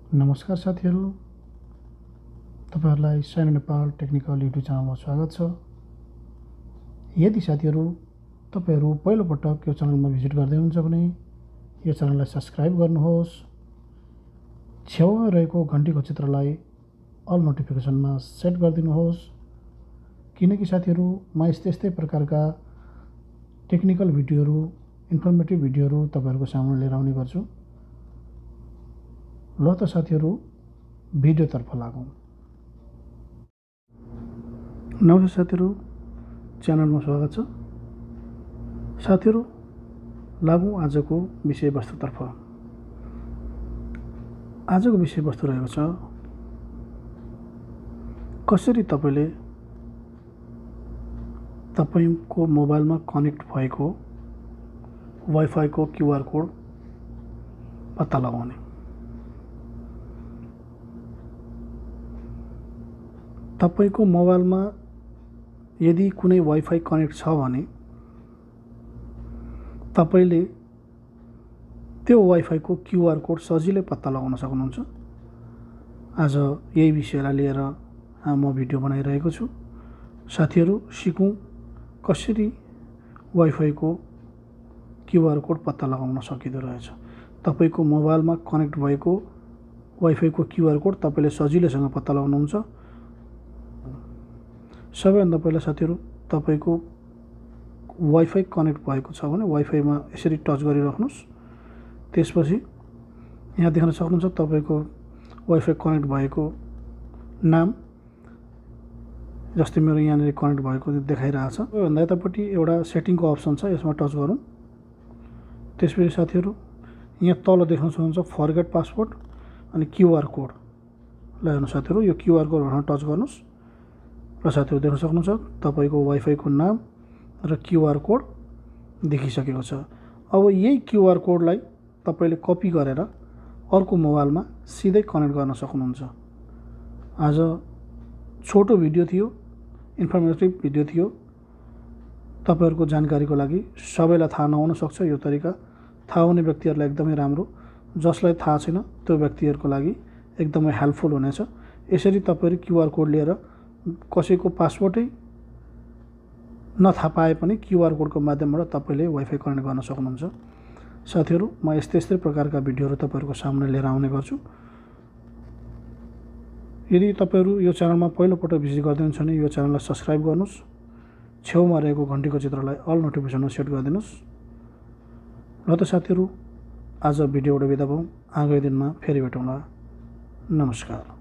नमस्कार साथीहरु, तपाईहरुलाई साइनो नेपाल टेक्निकल युट्युब च्यानलमा स्वागत छ। यदि साथीहरु तपाईहरु पहिलो पटक यो च्यानलमा भिजिट गर्दै हुनुहुन्छ भने यो च्यानललाई सब्स्क्राइब गर्नुहोस्। छेउमा रहेको घण्टीको चित्रलाई अल नोटिफिकेसनमा सेट गरिदिनुहोस्, किनकि साथीहरु म यस्तै प्रकारका टेक्निकल भिडियोहरु, इन्फर्मेटिभ भिडियोहरु तपाईहरुको सामु लिएर आउने गर्छु। ल त साथीहरु, भिडियोतर्फ लागौं। नमस्ते साथीहरु, च्यानलमा स्वागत छ। साथीहरु, लागौं आजको विषयवस्तुतर्फ। आजको विषयवस्तु रहेको छ कसरी तपाईले तपाईको मोबाइलमा कनेक्ट भएको वाइफाई को क्यूआर कोड पत्ता लगाउने। तपाईको मोबाइलमा यदि कुनै वाइफाई कनेक्ट छ भने तपाईले त्यो वाइफाई को क्यूआर कोड सजिलै पत्ता लगाउन सक्नुहुन्छ। आज यही विषयलाई लिएर म भिडियो बनाइरहेको छु। साथीहरु, सिकौं कसरी वाइफाई को क्यूआर कोड पत्ता लगाउन सकिदो रहेछ। तपाईको मोबाइलमा कनेक्ट भएको वाइफाई को क्यूआर कोड तपाईले सजिलैसँग पत्ता लगाउनुहुन्छ। सबैभन्दा पहिला साथीहरु, तपाईको वाइफाई कनेक्ट भएको छ भने वाइफाईमा यसरी टच गरिराख्नुस्। त्यसपछि यहाँ देख्न सक्नुहुन्छ तपाईको वाइफाई कनेक्ट भएको नाम, जस्तै मेरो यहाँनिर कनेक्ट भएको देखाइरहेछ। भन्दा यतापट्टि एउटा सेटिङको अप्सन छ, यसमा टच गरौँ। त्यसपछि साथीहरु, यहाँ तल देख्न सक्नुहुन्छ फरगेट पासवर्ड अनि क्यूआर कोड। ल हेर्नु साथीहरु, यो क्यूआर कोड भनेर टच गर्नुस्। र साथीहरु देख्न सक्नुहुन्छ तपाईको वाइफाई को नाम र क्यूआर कोड देखिसकेको छ। अब यही क्यूआर कोडलाई तपाईले कपी गरेर अर्को मोबाइलमा सिधै कनेक्ट गर्न सक्नुहुन्छ। आज छोटो भिडियो थियो, इन्फर्मेटिभ भिडियो थियो। तपाईहरुको जानकारीको लागि, सबैलाई थाहा नहुन सक्छ यो तरिका। थाहा हुने व्यक्तिहरुलाई एकदमै राम्रो, जसलाई थाहा छैन त्यो व्यक्तिहरुको लागि एकदमै हेल्पफुल हुनेछ। यसरी तपाईहरु क्यूआर कोड लिएर कसैको पासवर्डै नथाहा पाए पनि क्यूआर कोडको माध्यमबाट तपाईले वाइफाई कनेक्ट गर्न सक्नुहुन्छ। साथीहरु, म यस्तै प्रकारका भिडियोहरु तपाईहरुको सामने लिएर आउने गर्छु। यदि तपाईहरु यो च्यानलमा पहिलो पटक भिजिट गर्दै हुनुहुन्छ भने यो च्यानललाई सब्स्क्राइब गर्नुस्। छेउमा रहेको घण्टीको चित्रलाई अल नोटिफिकेसनमा सेट गरिदिनुस्। ल त साथीहरु, आज भिडियोबाट बिदा भयौं। आगामी दिनमा फेरि भेटौँला। नमस्कार।